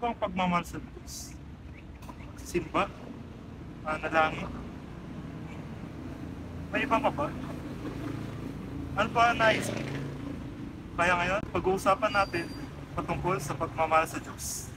ba ang pagmamahal sa Diyos? Simba? Panalangin? May iba ka ba? Ano pa ang nais mo? Kaya ngayon, pag-uusapan natin patungkol sa pagmamahal sa Diyos.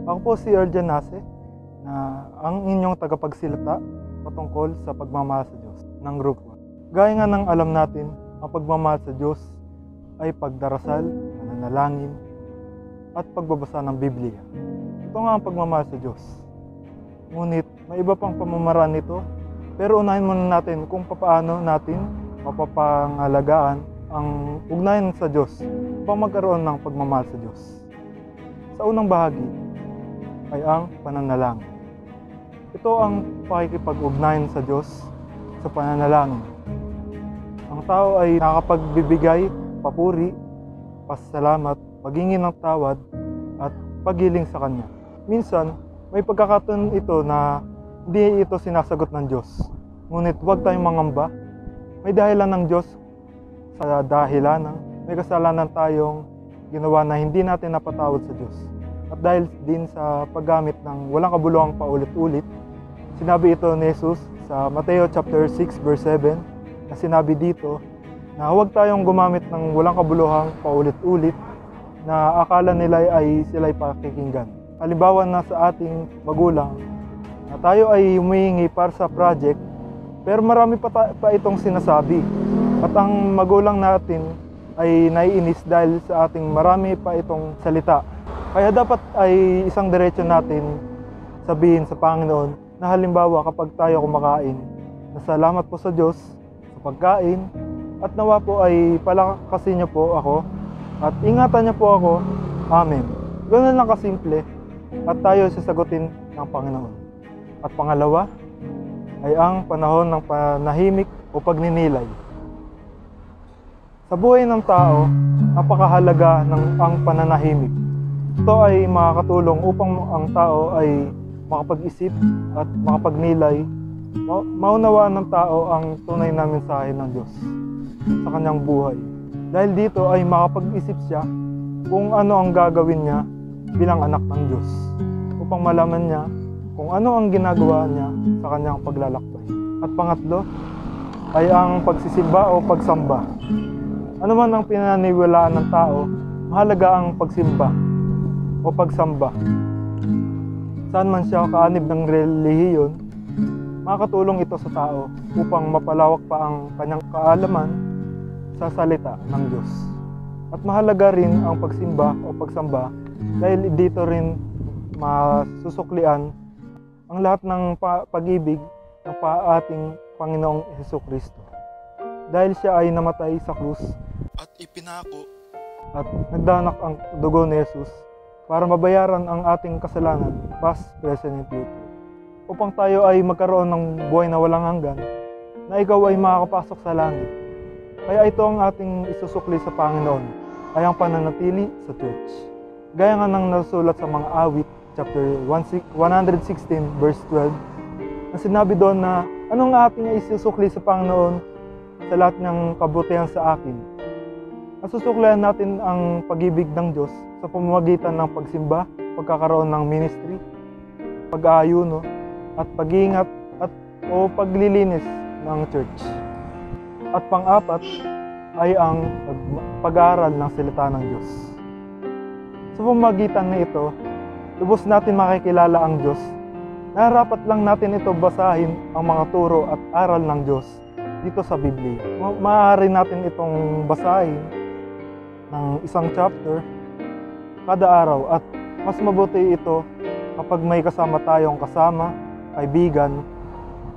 Ako po si Erjan Nase, na ang inyong tagapagsilata patungkol sa pagmamahal sa Diyos ng grupo. Gaya nga ng alam natin, ang pagmamahal sa Diyos ay pagdarasal, pananalangin, at pagbabasa ng Biblia. Ito nga ang pagmamahal sa Diyos. Ngunit may iba pang pamamaraan nito, pero unahin muna natin kung paano natin mapapangalagaan ang ugnayan sa Diyos upang magkaroon ng pagmamahal sa Diyos. Sa unang bahagi ay ang pananalangin. Ito ang pakikipag-ugnayan sa Diyos sa pananalangin. Ang tao ay nakapagbibigay, papuri, pasasalamat, paghingi ng tawad, at paghiling sa Kanya. Minsan, may pagkakataon ito na hindi ito sinasagot ng Diyos. Ngunit huwag tayong mangamba. May dahilan ng Diyos sa dahilan ng may kasalanan tayong ginawa na hindi natin napatawad sa Diyos. At dahil din sa paggamit ng walang kabuluhang paulit-ulit, sinabi ito ni Jesus sa Mateo chapter 6 verse 7, na sinabi dito na huwag tayong gumamit ng walang kabuluhang paulit-ulit na akala nila ay sila'y pakikinggan. Halimbawa na sa ating magulang, na tayo ay humihingi para sa project, pero marami pa itong sinasabi. At ang magulang natin ay naiinis dahil sa ating marami pa itong salita. Kaya dapat ay isang diretso natin sabihin sa Panginoon na halimbawa kapag tayo kumakain, na salamat po sa Diyos sa pagkain at nawa po ay palakasin niyo po ako at ingatan niyo po ako. Amen. Ganun lang kasimple at tayo sasagutin ng Panginoon. At pangalawa ay ang panahon ng panahimik o pagninilay. Sa buhay ng tao, napakahalaga ng ang pananahimik. Ito ay makakatulong upang ang tao ay makapag-isip at makapagnilay, maunawaan ng tao ang tunay na mensahe ng Diyos sa kanyang buhay. Dahil dito ay makapag-isip siya kung ano ang gagawin niya bilang anak ng Diyos, upang malaman niya kung ano ang ginagawa niya sa kanyang paglalakbay. At pangatlo ay ang pagsisimba o pagsamba. Ano man ang pinaniniwalaan ng tao, mahalaga ang pagsimba o pagsamba. Saan man siya kaanib ng relihiyon, makakatulong ito sa tao upang mapalawak pa ang kanyang kaalaman sa salita ng Diyos. At mahalaga rin ang pagsimba o pagsamba dahil dito rin masusuklian ang lahat ng pag-ibig ng ating Panginoong Hesukristo. Dahil siya ay namatay sa krus At ipinako at nagdanak ang dugo ni Jesus para mabayaran ang ating kasalanan, past, present, and future. Upang tayo ay magkaroon ng buhay na walang hanggan, na ikaw ay makakapasok sa langit. Kaya ito ang ating isusukli sa Panginoon, ay ang pananatili sa church. Gaya nga ng nasulat sa mga awit, chapter 116, verse 12, na sinabi doon na anong ating isusukli sa Panginoon sa lahat ng kabutihan sa akin. Nasusuklihan natin ang pag-ibig ng Diyos sa pamamagitan ng pagsimba, pagkakaroon ng ministry, pag-aayuno, at pag-iingat o paglilinis ng church. At pang-apat ay ang pag-aaral ng salita ng Diyos. Sa pamamagitan na ito, lubos natin makikilala ang Diyos. Narapat lang natin ito basahin ang mga turo at aral ng Diyos dito sa Biblia. Maaari natin itong basahin ng isang chapter kada araw at mas mabuti ito kapag may kasama tayong kaibigan,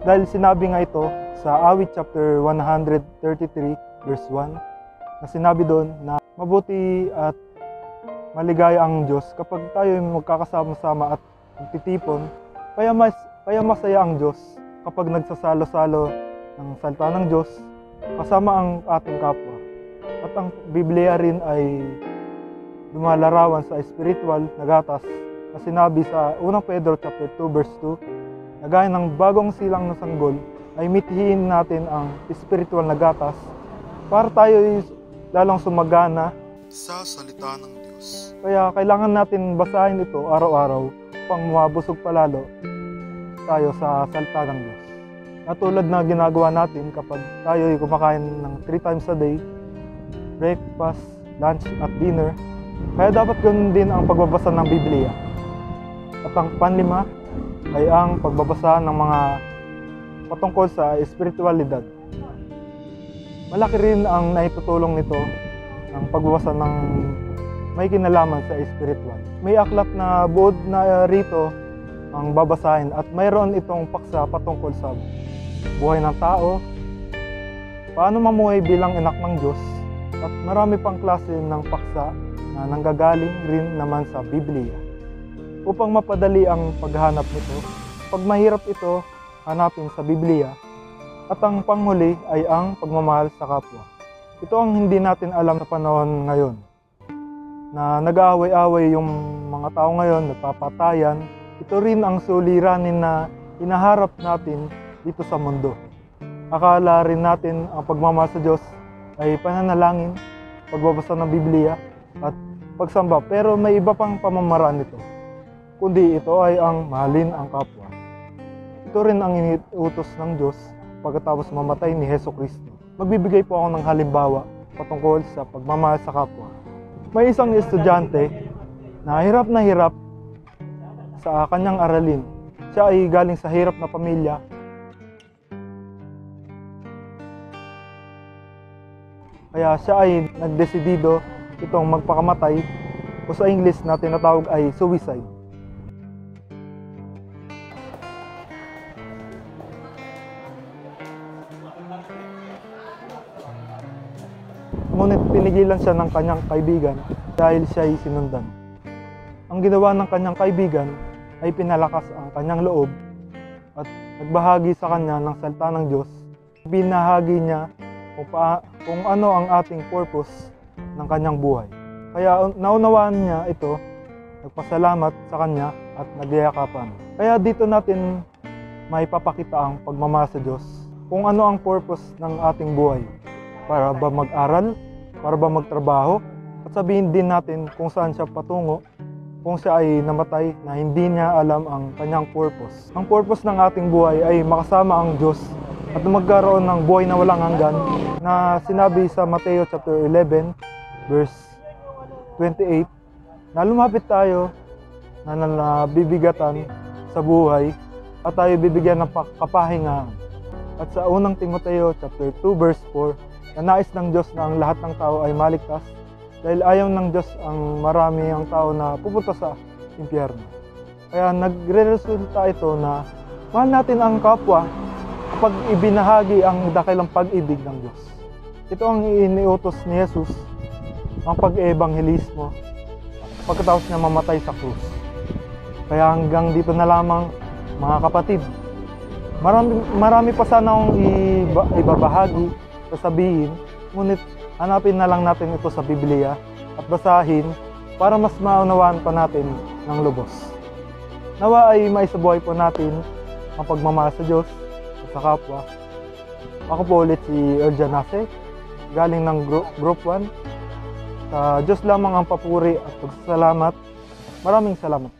dahil sinabi nga ito sa awit chapter 133 verse 1 na sinabi doon na mabuti at maligaya ang Diyos kapag tayo magkakasama-sama at magtitipon. Kaya masaya ang Diyos kapag nagsasalo-salo ng salita ng Diyos kasama ang ating kapwa. At At ang Biblia rin ay lumalarawan sa spiritual na gatas na sinabi sa 1 Pedro chapter 2 verse 2 na gaya ng bagong silang na sanggol ay mithiin natin ang spiritual na gatas para tayo ay lalong sumagana sa salita ng Diyos. Kaya kailangan natin basahin ito araw-araw upang mabusog palalo tayo sa salita ng Diyos. Natulad na ginagawa natin kapag tayo ay kumakain ng 3 times a day, breakfast, lunch at dinner, kaya dapat ganoon din ang pagbabasa ng Biblia. At ang panlima ay ang pagbabasa ng mga patungkol sa espiritualidad. Malaki rin ang naitutulong nito ng pagbabasa ng may kinalaman sa espiritual. May aklat na buod na rito ang babasahin at mayroon itong paksa patungkol sa buhay ng tao, paano mamuhay bilang anak ng Diyos, at marami pang klase ng paksa na nanggagaling rin naman sa Biblia. Upang mapadali ang paghanap nito, pag mahirap ito, hanapin sa Biblia. At ang panghuli ay ang pagmamahal sa kapwa. Ito ang hindi natin alam sa panahon ngayon, na nag-aaway-away yung mga tao ngayon, nagpapatayan. Ito rin ang suliranin na hinaharap natin dito sa mundo. Akala rin natin ang pagmamahal sa Diyos ay pananalangin, pagbabasa ng Biblia, at pagsamba. Pero may iba pang pamamaraan nito, kundi ito ay ang mahalin ang kapwa. Ito rin ang iniutos ng Diyos pagkatapos mamatay ni Hesus Kristo. Magbibigay po ako ng halimbawa patungkol sa pagmamahal sa kapwa. May isang estudyante na hirap sa kanyang aralin. Siya ay galing sa hirap na pamilya. Kaya siya ay nagdesidido itong magpakamatay, o sa English na tinatawag ay suicide. Ngunit pinigilan siya ng kanyang kaibigan dahil siya ay sinundan. Ang ginawa ng kanyang kaibigan ay pinalakas ang kanyang loob at nagbahagi sa kanya ng salita ng Diyos. Binahagi niya kung ano ang ating purpose ng kanyang buhay. Kaya naunawaan niya ito, nagpasalamat sa kanya at nagyayakapan. Kaya dito natin maipapakita ang pagmamahal sa Diyos. Kung ano ang purpose ng ating buhay. Para ba mag-aral? Para ba magtrabaho? At sabihin din natin kung saan siya patungo, kung siya ay namatay na hindi niya alam ang kanyang purpose. Ang purpose ng ating buhay ay makasama ang Diyos at magkaroon ng buhay na walang hanggan na sinabi sa Mateo chapter 11 verse 28 na lumapit tayo na nabibigatan sa buhay at tayo bibigyan ng kapahingahan. At sa unang Timoteo chapter 2 verse 4 na nais ng Diyos na ang lahat ng tao ay maligtas dahil ayaw ng Diyos ang marami ang tao na pupunta sa impyerno. Kaya nagre-resulta ito na mahal natin ang kapwa kapag ibinahagi ang dakilang pag-ibig ng Diyos. Ito ang iniutos ni Jesus, ang pag-ebanghelismo pagkatapos niya mamatay sa krus. Kaya hanggang dito na lamang mga kapatid. Marami pa sana akong ibabahagi, sasabihin, ngunit hanapin na lang natin ito sa Biblia at basahin para mas maunawaan pa natin ng lubos. Nawa ay maisabuhay po natin ang pagmamahal sa Diyos at sa kapwa. Ako po ulit si Earl Nase, galing ng Group 1. Sa Diyos lamang ang papuri at pagsalamat. Maraming salamat.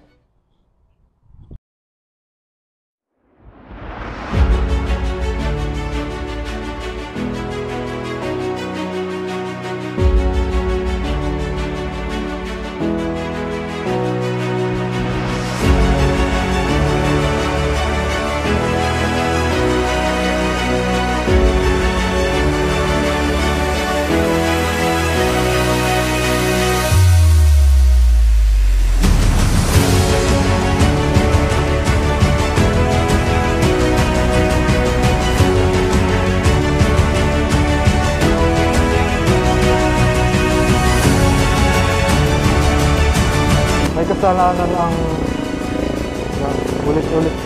May kasalanan ang ulit-ulit